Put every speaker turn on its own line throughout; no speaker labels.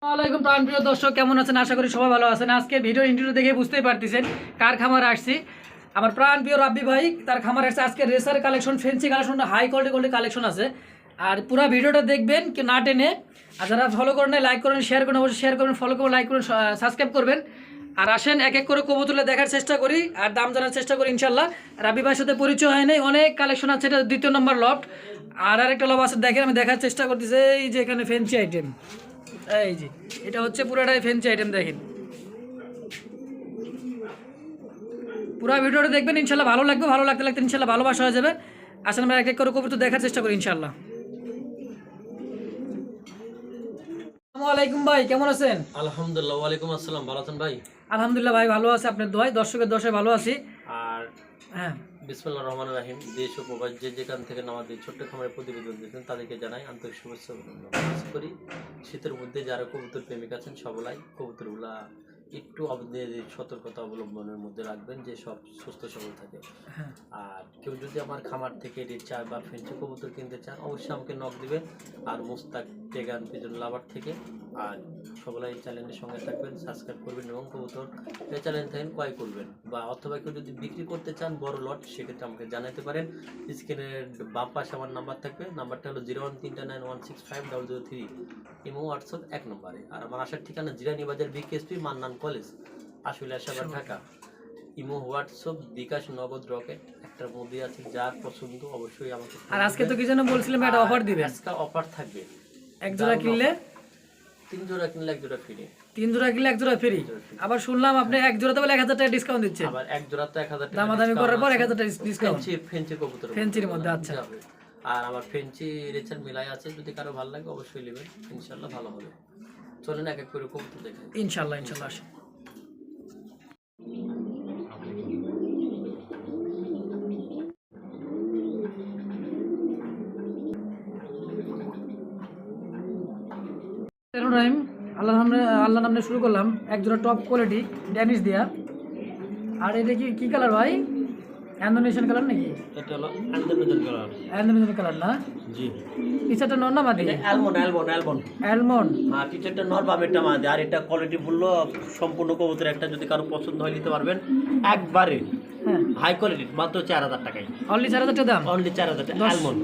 আসসালামাইকুম প্রাণপ্রিয় দর্শক, কেমন আছেন? আশা করি সবাই ভালো আছেন। আজকে ভিডিও ইন্টারভিউ দেখে বুঝতেই পারতেছেন কার খামারে আসছি। আমার প্রাণপ্রিয় রাব্বি ভাই, তার খামারে আসছে। আজকে racer collection, fancy collection, high quality collection আছে। আর পুরো ভিডিওটা দেখবেন কি না টেনে। আর যারা ফলো করেন লাইক করেন, শেয়ার করেন, অবশ্যই শেয়ার করবেন, ফলো করবেন, লাইক করুন, সাবস্ক্রাইব করবেন। আর আসেন এক এক করে কবুতরে দেখার চেষ্টা করি আর দাম জানার চেষ্টা করি ইনশাল্লাহ। রাব্বি ভাইয়ের সাথে পরিচয় হয় নাই, অনেক কালেকশন আছে। এটা 2 নম্বর লফট। আর আরেকটা লফট আছে, দেখেন আমি দেখার চেষ্টা করতেছি। এই যে এখানে ফেন্সি আইটেম, এই যে এটা হচ্ছে পুরোটাই ফেন্সি আইটেম। দেখেন পুরো ভিডিওটা দেখবেন ইনশাল্লাহ, ভালো লাগবে। ভালো লাগতে লাগতে ইনশাল্লাহ ভালোবাসা হয়ে যাবে। আসলে আমরা এক এক করে কবুতর দেখার চেষ্টা করি ইনশাল্লাহ। আসসালামু আলাইকুম ভাই, কেমন আছেন?
আলহামদুলিল্লাহ। ওয়ালাইকুম আসসালাম। ভালো আছেন ভাই?
আলহামদুলিল্লাহ ভাই, ভালো আছে আপনার দোয়ায়, দর্শকের দশায় ভালো আছি।
আর
হ্যাঁ,
বিসমিল্লাহির রহমানির রহিম। দেশ ও প্রবাস যে যেখান থেকে আমাদের ছোট্ট খামারের প্রতিবেদন দিচ্ছেন তাদেরকে জানাই আন্তরিক শুভেচ্ছা ও অভিনন্দন। আশা করি শীতের মধ্যে যারা কবুতর প্রেমিক আছেন সবাই কবুতরগুলা একটু সতর্কতা অবলম্বনের মধ্যে রাখবেন, যে সব সুস্থ সবল থাকে। আর কেউ যদি আমার খামার থেকে রেড চা বা ফেন্সি কবুতর কিনতে চান অবশ্যই আমাকে নক দিবেন। আর মুস্তাক টেগান পিজন লাভার থেকে। আর সবাই চ্যানেলের সঙ্গে থাকবেন, সাবস্ক্রাইব করবেন এবং কবুতর এই চ্যানেল থেকে ক্রয় করবেন। বা অথবা কেউ যদি বিক্রি করতে চান বড় লট, সেক্ষেত্রে আমাকে জানাতে পারেন। স্ক্রিনের বাম পাশে আমার নাম্বার থাকবে, নাম্বারটা হলো 0139165003। ইমো হোয়াটসঅ্যাপ 1 নম্বরে। আর আমার আসার ঠিকানা Zirani Bazar BKSP Mannan college, Ashulia Savar, Dhaka. Imo WhatsApp bKash Nagad Rocket একটার মধ্যে আছে, যার পছন্দ অবশ্যই আমাকে।
আর আজকে তো কি যেন বলছিলাম, একটা অফার দিবে।
আজকে অফার থাকবে,
এক জোড়া কিনলে
3 জোড়া কিনলে 1 জোড়া ফ্রি।
3 জোড়া কিনলে 1 জোড়া ফ্রি। আবার শুনলাম আপনি এক জোড়াতে বলে 1000 টাকা ডিসকাউন্ট দিচ্ছে।
আবার 1 জোড়াতে 1000 টাকা
দামাদামি করার পর 1000 টাকা ডিসকাউন্ট।
ফেন্সি কবুতর,
ফেন্সির মধ্যে। আচ্ছা।
আর আমার ফেন্সি রেচার মিলাই আছে, যদি কারো ভালো লাগে অবশ্যই নেবেন, ইনশাআল্লাহ ভালো হবে। চলেন এক এক করে কবুতর দেখাই
ইনশাআল্লাহ। ইনশাআল্লাহ আসুন। আল্লাহ নামে শুরু করলাম। এক জোড়া টপ কোয়ালিটি ড্যানিশ দিয়া। আর এটা কি কালার ভাই? ইন্দোনেশিয়ান কালার নাকি?
এটা হলো আলমন্ড কালার।
আলমন্ড কালার না?
জি।
পিছাটা নর না মাদি? অ্যালমন্ড।
হ্যাঁ, পিছাটা নর, বামেরটা মাদি। আর এটা কোয়ালিটি বললো সম্পূর্ণ কবুতর। একটা যদি কারো পছন্দ হয় নিতে পারবেন একবারে। হ্যাঁ, হাই কোয়ালিটি, মাত্র 4000 টাকায়।
অনলি 4000 টাকা দাম?
অনলি 4000 টাকা। অ্যালমন্ড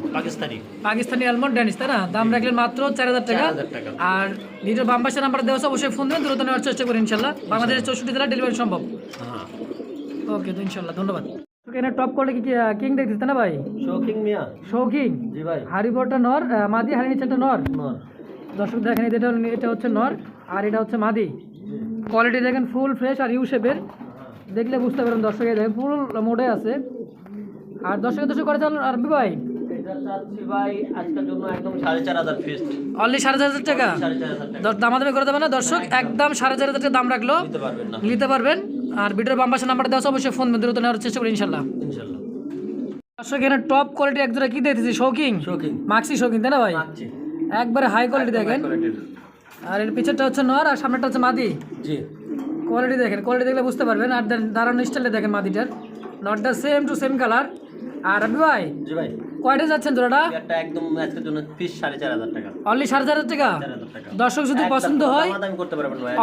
পাকিস্তানি
অ্যালমন্ড ড্যানিশ, তাই না? দাম রাখলেন মাত্র 4000 টাকা। আর ভিডিও বাম পাশে নাম্বার দেওয়া আছে, অবশ্যই ফোন দেবেন, দ্রুত নেওয়ার চেষ্টা করি ইনশাআল্লাহ। বাংলাদেশের 64 জেলা ডেলিভারি সম্ভব।
হ্যাঁ,
ওকে, তো ইনশাআল্লাহ ধন্যবাদ। এখানে টপ কোয়ালিটি কিং দেখতেছেন না ভাই?
শৌকিং মিয়া।
শৌকিং।
জি ভাই।
হারিবরটা নর, মাদি। হারি নিচেটা নর। দর্শক দেখেন, এটা হচ্ছে নর আর এটা হচ্ছে মাদি। কোয়ালিটি দেখেন ফুল ফ্রেশ আর ইউ শেপের, দেখলে বুঝতে পারেন দর্শক। দেখেন ফুল মোডে আছে। আর দর্শক করে চাল আরবি ভাই,
এটা চাচ্ছি ভাই আজকের জন্য একদম 4500 ফিক্সড।
অনলি 4500 টাকা।
4500 টাকা
দামাদামি করে দেবে না দর্শক? একদম 4500 টাকা দাম রাখলো, নিতে পারবেন। আর ভিডিওর বাম পাশে নাম্বার দেওয়া আছে, অবশ্যই ফোন দ্রুত নেওয়ার চেষ্টা করি ইনশাআল্লাহ। দর্শক এখানে টপ কোয়ালিটি এক জোড়া কি দেখতেছি, শৌকিং মাক্সি শৌকিং, তাই না ভাই? একবারে হাই কোয়ালিটি দেখেন। আর এর পিছনটা হচ্ছে নর আর সামনেটা হচ্ছে মাদি। জি। কোয়ালিটি দেখেন, কোয়ালিটি দেখলে বুঝতে পারবেন। আর দাঁড়ানো স্টাইলটা দেখেন মাদিটার। নটটা সেম টু সেম কালার। আর রবি ভাই,
জি ভাই,
কয়টা যাচ্ছেন জোড়াটা?
এটা একদম আজকের জন্য পিস 4500 টাকা।
অনলি 4500 টাকা। দর্শক যদি পছন্দ হয়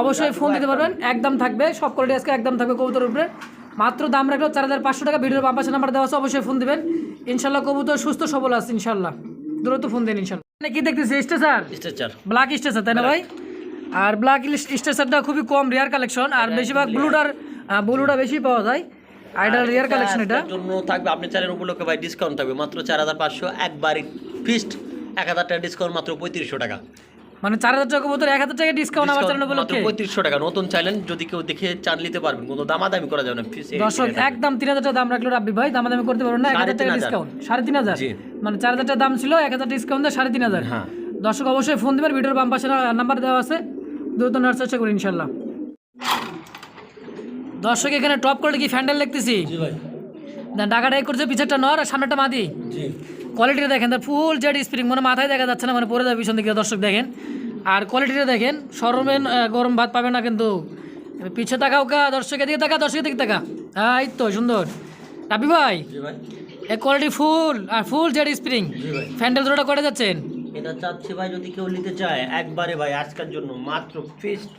অবশ্যই ফোন দিতে পারবেন, একদম থাকবে। সব কোয়ালিটি আজকে একদম থাকবে কবুতরের উপরে। মাত্র দাম রাখলো 4500 টাকা। ভিডিওর বাম পাশে নাম্বার দেওয়া আছে, অবশ্যই ফোন দিবেন ইনশাআল্লাহ। কবুতর সুস্থ সবল আছে ইনশাআল্লাহ, দ্রুত ফোন দেন ইনশাআল্লাহ। কি দেখতেছি? স্ট্রেচার, ব্ল্যাক স্ট্রেচার, তাই না ভাই? আর ব্ল্যাক স্ট্রেচারটা খুবই কম, রেয়ার কালেকশন। আর বেশিরভাগ ব্লুটা বেশি পাওয়া যায়। Ideal rare collection. এটা
জন্য থাকবে আপনি চ্যানেল উপলক্ষে ভাই ডিসকাউন্ট থাকবে মাত্র 4500। একবারে ফিক্সড 1000 টাকা ডিসকাউন্ট, মাত্র 3500 টাকা।
মানে 4000 টাকা কবুতর 1000 টাকা ডিসকাউন্ট আমার চ্যানেল উপলক্ষে।
মাত্র 3500 টাকা। নতুন চ্যানেল, যদি কেউ দেখে চান নিতে পারবেন, কোনো দামাদামি করা যাবে না।
দর্শক একদম 3000 টাকা দাম রাখলো রাব্বি ভাই, দামাদামি করতে পারবেন না। 1000 টাকা ডিসকাউন্ট, 3500। মানে 4000 টাকা দাম ছিল, 1000 ডিসকাউন্ট দিয়ে 3500। হ্যাঁ, দর্শক অবশ্যই ফোন দিবেন, ভিডিওর বাম পাশে নাম্বার দেওয়া আছে, দ্রুত নেওয়ার চেষ্টা করি ইনশাআল্লাহ। দর্শক এখানে টপ কোয়ালিটি কি ফ্যান্ডেল দেখতেছি। জি ভাই। ঢাকাটাই করছে, পিছেরটা নর আর সামনেটা মাদি। জি। কোয়ালিটিটা দেখেন, তার ফুল জেড স্প্রিং, মানে মাথায় দেখা যাচ্ছে না, মানে পরে যাবে পিছন দিকে। দর্শক দেখেন, আর কোয়ালিটিটা দেখেন, সরমেন গরম ভাত পাবে না কিন্তু। পিছে তাকাও কা, দর্শকের দিকে তাকা, দর্শকের দিকে তাকা। হ্যাঁ, এই তো সুন্দর। রাব্বি ভাই, এই কোয়ালিটি ফুল আর ফুল জেড স্প্রিং। ফ্যান্ডেল জোড়াটা করে যাচ্ছেন?
এটা চাচ্ছি ভাই যদি কেউ নিতে চায় একবারে ভাই আজকের জন্য মাত্র ফিক্সড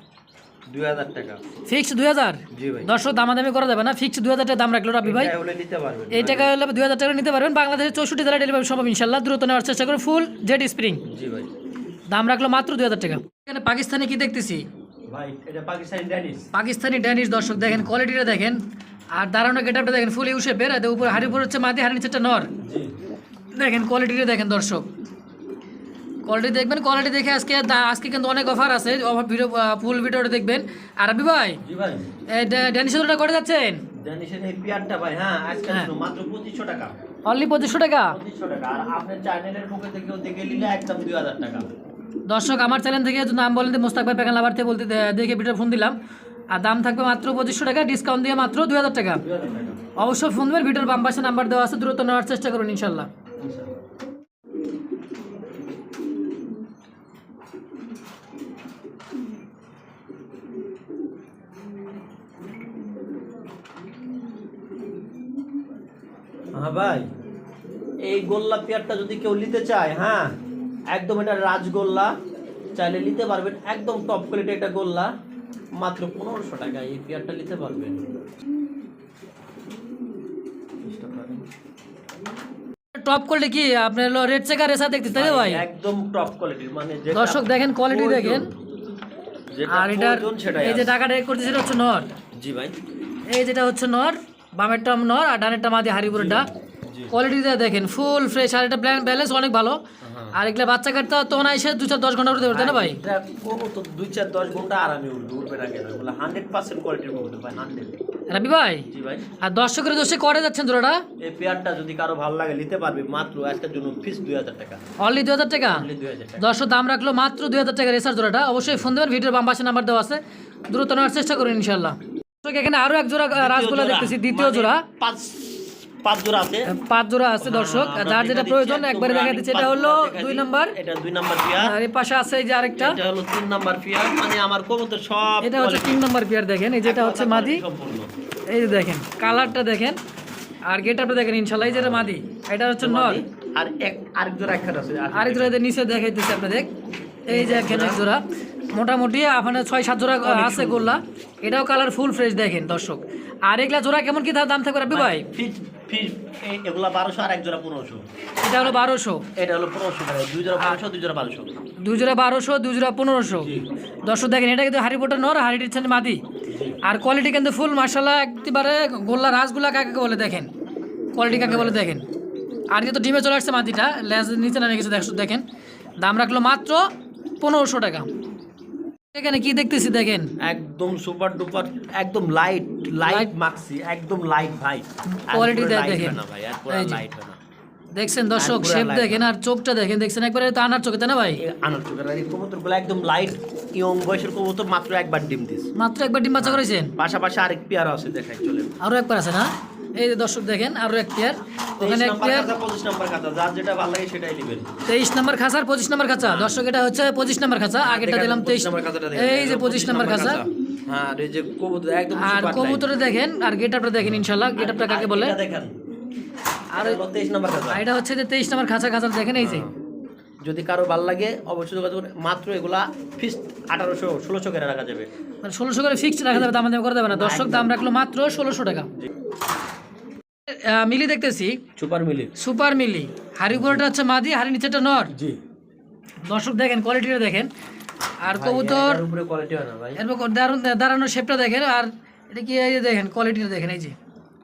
2000 টাকা।
ফিক্সড 2000?
জি ভাই।
দর্শক দামাদামি করা যাবে না, ফিক্সড 2000 টাকা দাম রাখলো রাব্বি ভাই।
এটা হলে নিতে পারবেন,
এই টাকা হলে 2000 টাকা নিতে পারবেন। বাংলাদেশের 64 জেলা ডেলিভারি সম্ভব ইনশাআল্লাহ। দ্রুত নেওয়ার চেষ্টা করুন। Full jade spring.
জি ভাই।
দাম রাখলো মাত্র 2000 টাকা। এখানে পাকিস্তানি কি দেখতেছি
ভাই, এটা পাকিস্তানি ড্যানিশ।
পাকিস্তানি ড্যানিশ। দর্শক দেখেন কোয়ালিটিটা দেখেন, আর দাঁড়ানো গেটআপটা দেখেন, ফুল ইউ শেপের। আর উপরে হাড়ির উপর হচ্ছে মাদি, হাড়ির নিচেটা নর।
জি।
দেখেন কোয়ালিটিটা দেখেন দর্শক, কোয়ালিটি দেখবেন। কোয়ালিটি দেখে আজকে কিন্তু অনেক অফার আছে, অফার ভিডিও ফুল ভিডিওটা দেখবেন। আর রাব্বি ভাই,
জি ভাই,
এই ড্যানিশের ওটা করে যাচ্ছেন?
ড্যানিশের এই পেয়ারটা ভাই, হ্যাঁ আজকের জন্য মাত্র 2500 টাকা।
অনলি 2500 টাকা।
2500 টাকা। আর আপনার চ্যানেলের পক্ষ থেকে দেখে নিলে একদম 2000 টাকা।
দর্শক আমার চ্যানেল থেকে নাম বলেন মোস্তাক ভাই প্যাকেন লাভার থেকে বলতে দেখে ভিডিও ফোন দিলাম। আর দাম থাকবে মাত্র 2500 টাকা, ডিসকাউন্ট দিয়ে মাত্র 2000 টাকা।
2000 টাকা।
অবশ্যই ফোন দেবেন, ভিডিওর বাম পাশে নাম্বার দেওয়া আছে, দ্রুত নেওয়ার চেষ্টা করুন ইনশাল্লাহ।
হ্যাঁ ভাই, এই গোল্লা পেয়ারটা যদি কেউ নিতে চায়, হ্যাঁ একদম এটা রাজগোল্লা, চাইলে নিতে পারবেন। একদম টপ কোয়ালিটি একটা গোল্লা, মাত্র 1500 টাকা এই পেয়ারটা নিতে পারবেন।
টপ কোয়ালিটি কি আপনার রেড চেকার রেসা দেখতে তাই না ভাই?
একদম টপ কোয়ালিটির, মানে যেটা
দর্শক দেখেন কোয়ালিটি দেখেন।
যেটা
আর এটার
সেটাই
এই যে
আছে।
টাকাটা করতে সেটা হচ্ছে নর।
জি ভাই।
এই যেটা হচ্ছে নর, বামেরটা নর আর ডানেরটা মাদি হারিপুরটা।
জি।
কোয়ালিটিটা দেখেন ফুল ফ্রেশ, আর এটা ব্যালেন্স অনেক ভালো। আর এগুলা বাচ্চা কাটতে তো না এসে 2-4-10 ঘন্টা উঠতে পারবে না ভাই?
এটা কোনো তো 2-4-10 ঘন্টা আরামে উঠবে না কেন, বলে 100% কোয়ালিটির কবুতর ভাই, 100।
রাব্বি ভাই,
জি ভাই।
আর দর্শকের দোষে করে যাচ্ছেন জোড়াটা?
এই পেয়ারটা যদি কারো ভালো লাগে নিতে পারবে, মাত্র আজকের জন্য ফিক্স 2000 টাকা।
অনলি 2000 টাকা।
অনলি 2000 টাকা।
দর্শক দাম রাখলো মাত্র 2000 টাকা রেসার জোড়াটা। অবশ্যই ফোন দেবেন, ভিডিওর বাম পাশে নাম্বার দেওয়া আছে, দ্রুত নেওয়ার চেষ্টা করুন ইনশাআল্লাহ। দর্শক এখানে আরো এক জোড়া রাসগোল্লা দেখতেছি, দ্বিতীয় জোড়া।
পাঁচ জোড়া আছে।
5 জোড়া আছে দর্শক, যার যেটা প্রয়োজন একবারে দেখা দিচ্ছে। এটা হলো 2 নাম্বার,
এটা 2 নাম্বার পেয়ার।
আর এই পাশে আছে এই যে আরেকটা,
এটা হলো 3 নাম্বার পেয়ার। মানে আমার কবুতর সব
এটা হচ্ছে 3 নাম্বার পেয়ার। দেখেন এই যেটা হচ্ছে মাদি,
সম্পূর্ণ।
এই যে দেখেন কালারটা দেখেন, আর গেটআপটা দেখেন ইনশাআল্লাহ। এই যেটা মাদি, এটা হচ্ছে নর।
আর আরেক জোড়া একটা আছে।
আরেক জোড়া নিচে দেখাইতেছে আপনাদের, এই যে এখানে এক জোড়া। মোটামুটি আপনার 6-7 জোড়া আছে গোল্লা। এটাও কালার ফুল ফ্রেশ দেখেন দর্শক। আর এগুলা জোড়া কেমন কি দাম থাকবে রাব্বি ভাই?
এগুলা 1200 আর এক জোড়া 1500।
এটা হলো 1200,
এটা হলো 1500 টাকা। 2 জোড়া 500, 2 জোড়া 1200।
2 জোড়া 1200, 2 জোড়া 1500। দর্শক দেখেন এটা কিন্তু হারিবোটা নর, হারিটির ছেলে মাদি। আর কোয়ালিটি কিন্তু ফুল মাশাআল্লাহ, একেবারে গোল্লা রাসগোল্লা কাকে বলে দেখেন, কোয়ালিটি কাকে বলে দেখেন। আর কিন্তু ডিমে চলে আসছে মাদিটা, লেজ নিচে নামে গেছে দেখেন। দাম রাখলো মাত্র 1500 টাকা। এখানে কি দেখতেছি দেখেন,
একদম সুপার ডুপার, একদম লাইট মাক্সি, একদম লাইট ভাই।
কোয়ালিটি দেখেন
না ভাই, আর পুরো
এই যে।
লাইট হয় না।
দেখছেন দর্শক, শেপ দেখেন আর চোখটা দেখেন, দেখছেন একবারে তো আনার চোখে তাই না ভাই?
আনার চোখের এই কবুতরগুলো একদম লাইট ইয়ং বয়সের কবুতর, মাত্র একবার ডিম দিস।
মাত্র একবার ডিম বাচ্চা করেছেন?
পাশাপাশি আরেক পেয়ার আছে, দেখাই চলে।
আরো একবার আছে না? এই যে দর্শক দেখেন আরো এক পেয়ার, ওখানে এক পেয়ার।
25 নাম্বার খাতা, যার যেটা ভালো লাগে সেটাই নেবেন।
23 নাম্বার খাঁচা আর 25 নাম্বার খাঁচা। দর্শক এটা হচ্ছে 25 নাম্বার খাঁচা, আগেরটা দিলাম 23
নাম্বার খাতাটা দেখেন।
এই যে 25 নাম্বার খাঁচা।
হ্যাঁ, আর এই যে কবুতর একদম
আর
সুপার
কবুতরে দেখেন, আর গেটআপটা দেখেন ইনশাআল্লাহ। গেটআপটা কাকে বলে
দেখেন।
আর
আর 23 নাম্বার খাতা।
এটা হচ্ছে যে 23 নাম্বার খাঁচা দেখেন এই যে।
যদি কারো ভালো লাগে অবশ্যই যোগাযোগ করুন। মাত্র এগুলা ফিক্স 1800 1600 করে রাখা যাবে।
মানে 1600 করে ফিক্সড রাখা যাবে, দাম করে দেবে না দর্শক। দাম রাখলো মাত্র 1600 টাকা। মিলি দেখতেছি,
সুপার মিলি।
সুপার মিলি। হাড়ি উপরেটা হচ্ছে মাদি, হাড়ি নিচেটা নর।
জি।
দর্শক দেখেন কোয়ালিটিটা দেখেন। আর কবুতর
এর উপরে কোয়ালিটি হয় না ভাই।
এরপর দাঁড়ানোর শেপটা দেখেন। আর এটা কি এই যে দেখেন কোয়ালিটিটা দেখেন, এই যে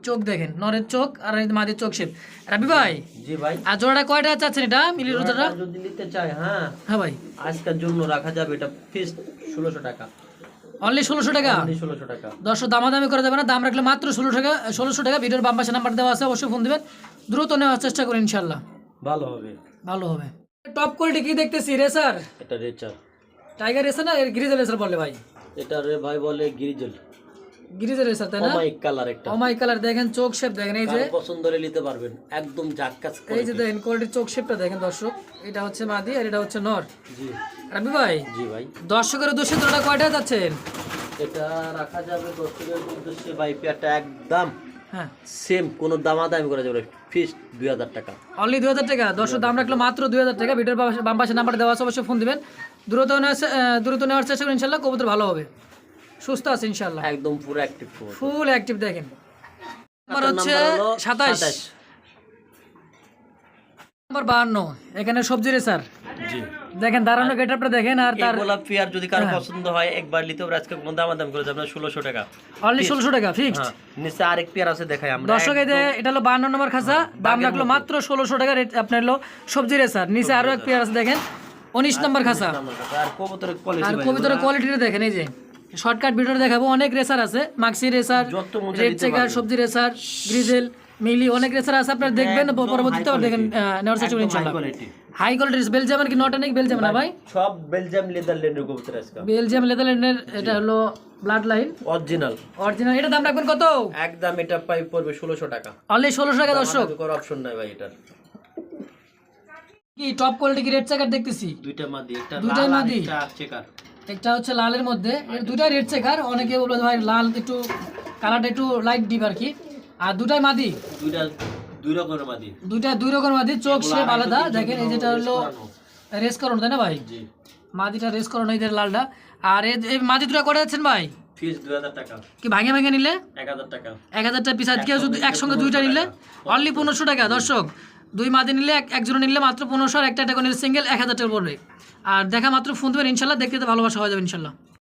চোখ দেখেন, নরের চোখ আর এই মাদির চোখ শেপ। রাব্বি ভাই,
জি ভাই।
আর জোড়াটা কয়টা চাচ্ছেন এটা মিলির জোড়াটা?
যদি নিতে চায়, হ্যাঁ
হ্যাঁ ভাই,
আজকের জন্য রাখা যাবে এটা ফিক্স 1600 টাকা।
অনলি 1600 টাকা।
অনলি 1600 টাকা।
দর্শক দামাদামি করে দেবে না, দাম রাখলে মাত্র 1600 টাকা। ভিডিওর বাম পাশে নাম্বার দেওয়া আছে, অবশ্যই ফোন দিবেন, দ্রুত নেওয়ার চেষ্টা করুন ইনশাআল্লাহ,
ভালো হবে।
ভালো হবে। টপ কোয়ালিটি কি দেখতেছি রেসার?
এটা রেচার
টাইগার রেসার না গ্রিজেল রেসার বলে ভাই?
এটা রে ভাই বলে গ্রিজেল।
গ্রিজেল রেসার তাই না?
অমাইক কালার একটা।
অমাইক কালার দেখেন, চোখ শেপ দেখেন, এই যে
কার পছন্দ হলে নিতে পারবেন, একদম জাক্কাস
এই যে দেখেন কোয়ালিটির চোখ শেপটা দেখেন দর্শক। এটা হচ্ছে মাদি আর এটা হচ্ছে নর।
জি।
রাব্বি ভাই,
জি ভাই।
দর্শকের উদ্দেশ্যে তোরা কয়টা যাচ্ছেন?
এটা রাখা যাবে দর্শকের উদ্দেশ্যে ভাই, পেয়ারটা একদম
হ্যাঁ
সেম কোনো দামাদামি করা যাবে ফিক্স 2000 টাকা।
অনলি 2000 টাকা। দর্শক দাম রাখলো মাত্র 2000 টাকা। ভিডিওর বাম পাশে নাম্বার দেওয়া আছে, অবশ্যই ফোন দিবেন। দ্রুত নেওয়ার চেষ্টা করুন, ইনশাল্লাহ কবুতর ভালো হবে, সুস্থ আছে ইনশাল্লাহ,
একদম পুরো অ্যাক্টিভ
ফুল অ্যাক্টিভ। দেখেন নাম্বার হচ্ছে 27, নাম্বার 52, এখানে সবজি রেসার।
জি
দেখেন দাঁড়ানো গেটআপটা দেখেন, আর তার
গোলাপ পেয়ার যদি কারো পছন্দ হয় একবার নিতে হবে। আজকে কোনো দামাদামি করে যাবে না, 1600 টাকা
অনলি 1600 টাকা ফিক্সড।
নিচে আরেক পেয়ার আছে দেখাই আমরা।
দর্শক এই যে এটা হলো 52 নম্বর খাঁচা, দাম রাখলো মাত্র 1600 টাকা। রেট আপনার হলো সবজি রেসার। নিচে আরো এক পেয়ার আছে দেখেন 19 নম্বর খাঁচা।
আর কবুতরের কোয়ালিটি,
আর কবুতরের কোয়ালিটিটা দেখেন, এই যে শর্টকাট ভিডিও দেখাবো। অনেক রেসার আছে, মাক্সি রেসার, রেড চেকার, সবজি রেসার, গ্রিজেল, মিলি, অনেক রেসার আছে। আপনারা দেখবেন পরবর্তীতে দেখেন নেওয়ার চেষ্টা করুন ইনশাআল্লাহ। হাই কোয়ালিটির বেলজিয়ামের কি নটানিক বেলজিয়াম না ভাই?
সব বেলজিয়াম নেদারল্যান্ডের কবুতর আজকে।
বেলজিয়াম নেদারল্যান্ডের, এটা হলো ব্লাড লাইন
অরিজিনাল।
এটা দাম রাখবেন কত?
একদম এটা পাই পড়বে 1600 টাকা।
অনলি 1600 টাকা। দর্শক
কোনো অপশন নাই ভাই এটার।
কি টপ কোয়ালিটি কি রেড চেকার দেখতেছি?
দুইটা মাদি, একটা
দুইটাই
লাল আর
মাদি।
একটা চেকার।
একটা হচ্ছে লালের মধ্যে, এর দুটাই রেড চেকার। অনেকে বলবে ভাই লাল একটু কালারটা একটু লাইট ডিপ আর কি। আর দুটাই মাদি,
দুইটা দুই রকমের মাদি,
দুইটা দুই রকম মাদি, চোখ শেপ আলাদা। দেখেন এই যেটা হলো রেস করানো, তাই না ভাই?
জি
মাদিটা রেস করানো, এই যে লালটা। আর এই মাদি দুটো করে যাচ্ছেন ভাই
ফিস 2000 টাকা।
কি ভাঙে ভাঙে নিলে
1000 টাকা,
1000 টাকা পিস। আজকে যদি একসঙ্গে দুইটা নিলে অনলি 1500 টাকা। দর্শক দুই মাদি নিলে একজন নিলে মাত্র 1500, আর একটা টাকা নিলে সিঙ্গেল 1000 টাকা পড়বে। আর দেখা মাত্র ফোন দেবেন ইনশাল্লাহ, দেখতে ভালোবাসা হয়ে যাবে ইনশাল্লাহ।